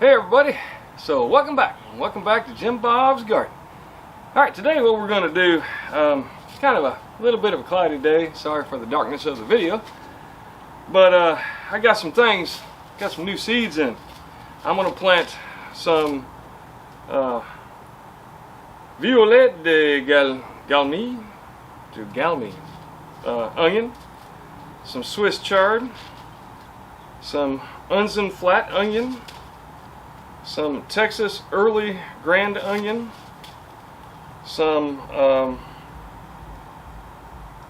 Hey everybody, so welcome back to Jim Bob's Garden. Alright, today what we're going to do, kind of a little bit of a cloudy day, sorry for the darkness of the video, but I got some things, got some new seeds in. I'm going to plant some Violet de Galmi onion, some Swiss chard, some Unzen flat onion, some Texas early grand onion, some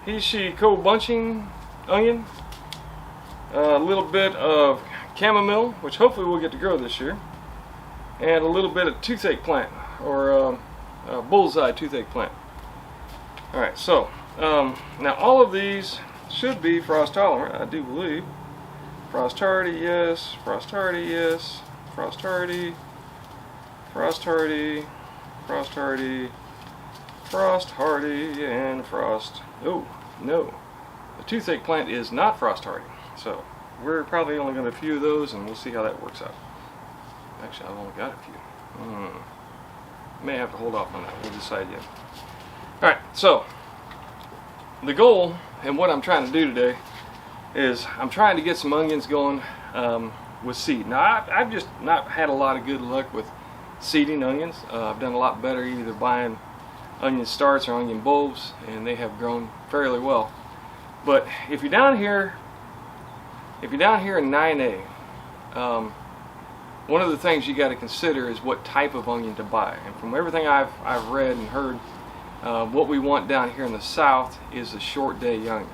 He-She-Co bunching onion, a little bit of chamomile, which hopefully we'll get to grow this year, and a little bit of toothache plant, or bullseye toothache plant. Alright, so now all of these should be frost tolerant, I do believe. Frost hardy, yes. Frost hardy, yes. Frost hardy. Frost hardy. Frost hardy. Frost hardy and frost. Oh no, the toothache plant is not frost hardy, so we're probably only going to a few of those, and we'll see how that works out. Actually, I've only got a few. May have to hold off on that. We'll decide yet. All right, so the goal and what I'm trying to do today is I'm trying to get some onions going with seed. Now I've just not had a lot of good luck with seeding onions. I've done a lot better either buying onion starts or onion bulbs, and they have grown fairly well. But if you're down here in 9A, one of the things you got to consider is what type of onion to buy. And from everything I've read and heard, what we want down here in the south is a short day onion.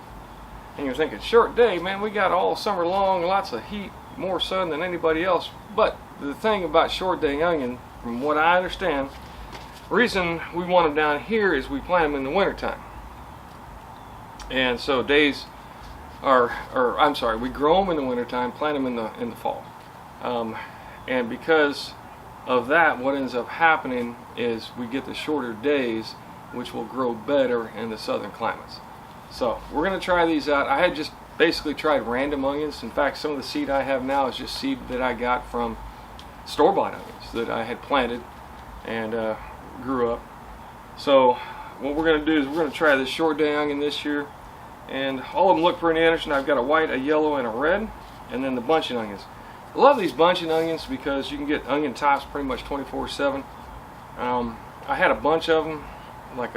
And you're thinking, short day, man, we got all summer long, lots of heat, more sun than anybody else. But the thing about short day onion, from what I understand, the reason we want them down here is we plant them in the wintertime. And so days are, we grow them in the wintertime, plant them in the fall. And because of that, what ends up happening is we get the shorter days, which will grow better in the southern climates. So we're going to try these out. I had just basically tried random onions. In fact, some of the seed I have now is just seed that I got from store-bought onions that I had planted and grew up. So what we're going to do is we're going to try this short day onion this year, and all of them look pretty interesting. I've got a white, a yellow, and a red, and then the bunching onions. I love these bunching onions because you can get onion tops pretty much 24/7. I had a bunch of them, like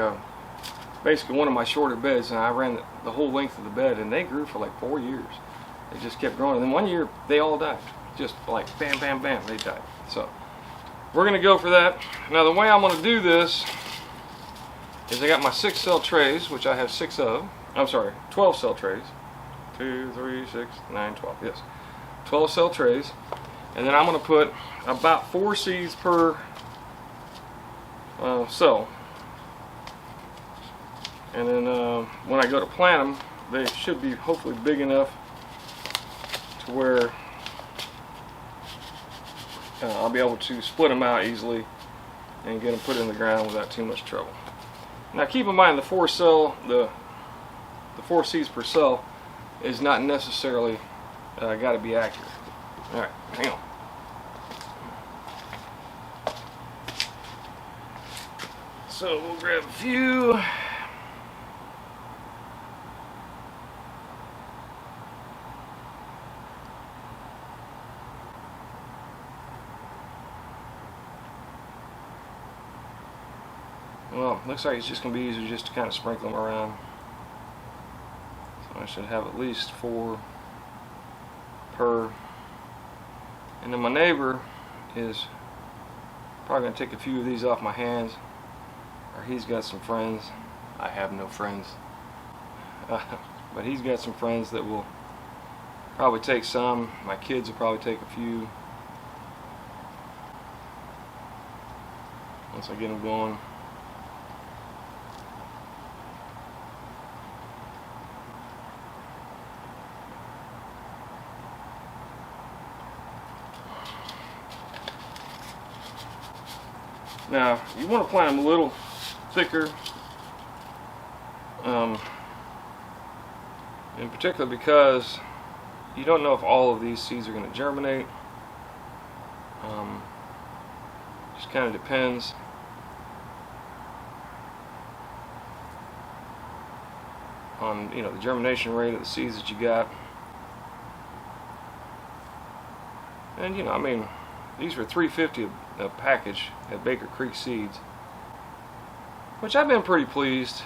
basically one of my shorter beds, and I ran the whole length of the bed, and they grew for like 4 years. They just kept growing, and then one year they all died, just like bam bam bam, they died. So we're gonna go for that. Now the way I'm gonna do this is I got my 6-cell trays, which I have 6 of. I'm sorry, 12-cell trays. 2, 3, 6, 9, 12. Yes, 12-cell trays, and then I'm gonna put about 4 seeds per cell. And then when I go to plant them, they should be hopefully big enough to where I'll be able to split them out easily and get them put in the ground without too much trouble. Now keep in mind the 4 seeds per cell is not necessarily got to be accurate. All right, hang on. So we'll grab a few. Well, looks like it's just going to be easier just to kind of sprinkle them around. So I should have at least 4 per. And then my neighbor is probably going to take a few of these off my hands, or he's got some friends. I have no friends. But he's got some friends that will probably take some. My kids will probably take a few once I get them going. Now, you want to plant them a little thicker, in particular because you don't know if all of these seeds are going to germinate. Just kind of depends on, you know, the germination rate of the seeds that you got. And, you know, I mean, these were $3.50 a package at Baker Creek Seeds, which I've been pretty pleased.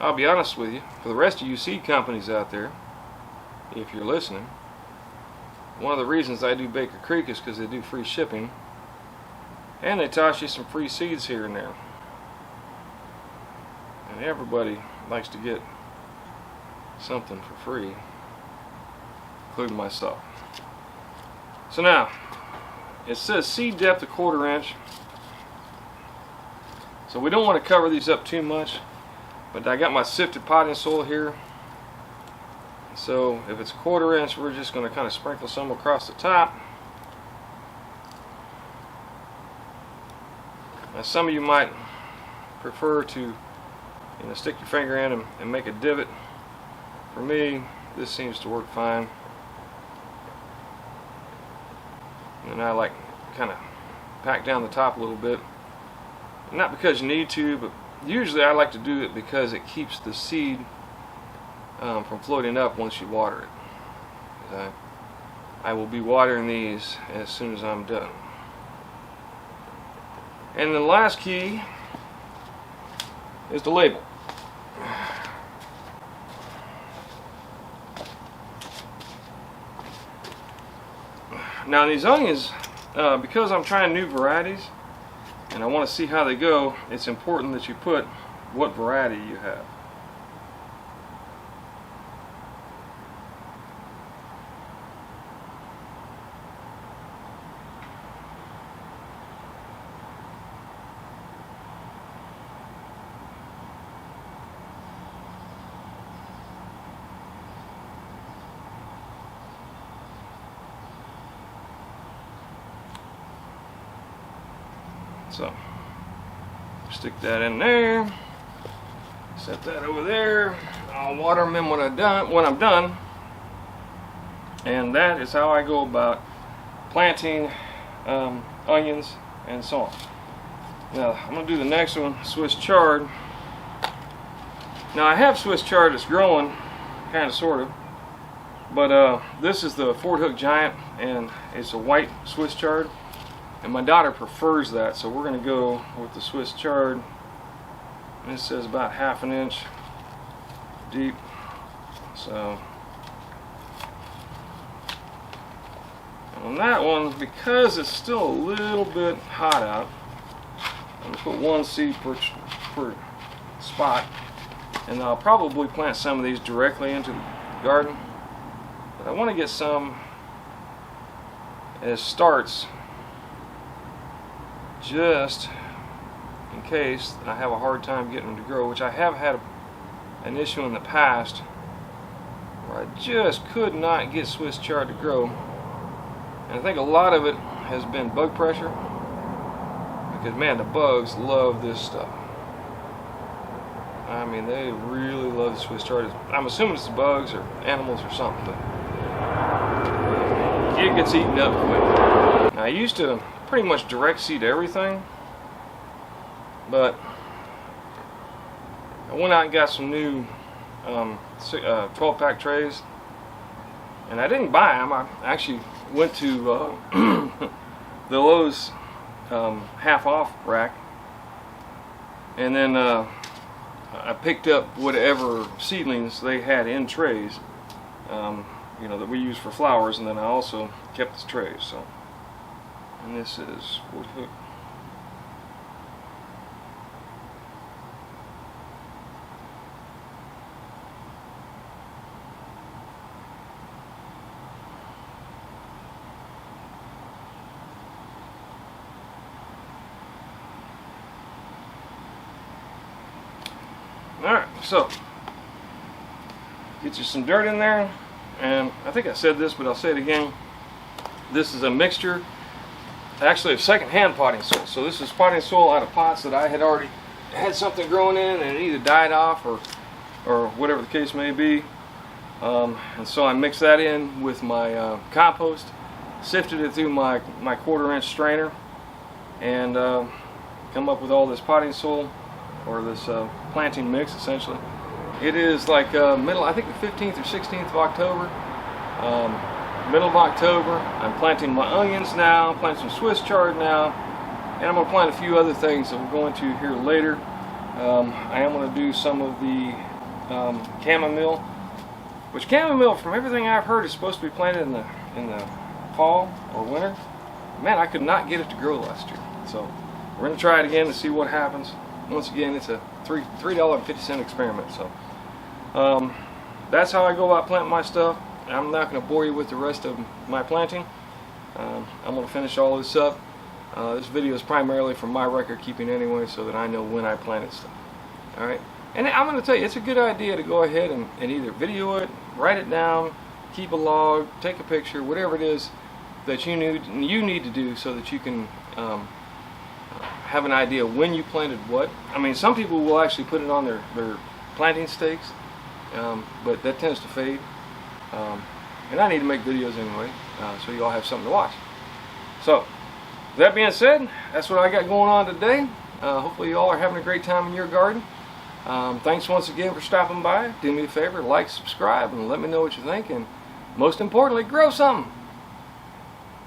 I'll be honest with you, for the rest of you seed companies out there, if you're listening, one of the reasons I do Baker Creek is because they do free shipping, and they toss you some free seeds here and there. And everybody likes to get something for free, including myself. So now, it says seed depth a 1/4 inch. So we don't want to cover these up too much, but I got my sifted potting soil here. So if it's a 1/4 inch, we're just going to kind of sprinkle some across the top. Now some of you might prefer to, you know, stick your finger in and make a divot. For me, this seems to work fine. And I like kind of pack down the top a little bit. Not because you need to, but usually I like to do it because it keeps the seed from floating up once you water it. I will be watering these as soon as I'm done. And the last key is the label. Now these onions, because I'm trying new varieties and I want to see how they go, it's important that you put what variety you have. So, stick that in there, set that over there. I'll water them in when I'm done. And that is how I go about planting onions and so on. Now, I'm going to do the next one, Swiss Chard. Now, I have Swiss Chard that's growing, kind of, sort of. But this is the Fort Hook Giant, and it's a white Swiss Chard. And my daughter prefers that, so we're going to go with the Swiss Chard. And it says about 1/2 inch deep. So on that one, because it's still a little bit hot out, I'm going to put 1 seed per spot. And I'll probably plant some of these directly into the garden. But I want to get some as starts, just in case I have a hard time getting them to grow, which I have had an issue in the past where I just could not get Swiss Chard to grow. And I think a lot of it has been bug pressure, because man, the bugs love this stuff. I mean, they really love the Swiss Chard. I'm assuming it's the bugs or animals or something, but it gets eaten up quick. Now, I used to pretty much direct seed everything, but I went out and got some new 12-pack trays, and I didn't buy them. I actually went to the Lowe's half-off rack, and then I picked up whatever seedlings they had in trays, you know, that we use for flowers, and then I also kept the trays. So. And this is Fort Hook. Alright, so get you some dirt in there, and I think I said this, but I'll say it again. This is a mixture, actually, of second-hand potting soil. So this is potting soil out of pots that I had already had something growing in, and it either died off or whatever the case may be. And so I mix that in with my compost, sifted it through my 1/4 inch strainer, and come up with all this potting soil, or this planting mix essentially. It is like middle, I think the 15th or 16th of October. Middle of October. I'm planting my onions now, planting some Swiss chard now, and I'm going to plant a few other things that we'll go into here later. I am going to do some of the chamomile, which chamomile, from everything I've heard, is supposed to be planted in the fall or winter. Man, I could not get it to grow last year, so we're going to try it again to see what happens. Once again, it's a $3.50 experiment. So that's how I go about planting my stuff. I'm not going to bore you with the rest of my planting. I'm going to finish all this up. This video is primarily for my record keeping anyway, so that I know when I planted stuff. Alright? And I'm going to tell you, it's a good idea to go ahead and either video it, write it down, keep a log, take a picture, whatever it is that you need to do so that you can have an idea when you planted what. I mean, some people will actually put it on their planting stakes, but that tends to fade. And I need to make videos anyway, so you all have something to watch. So, that being said, that's what I got going on today. Hopefully you all are having a great time in your garden. Thanks once again for stopping by. Do me a favor, like, subscribe, and let me know what you think. And most importantly, grow something.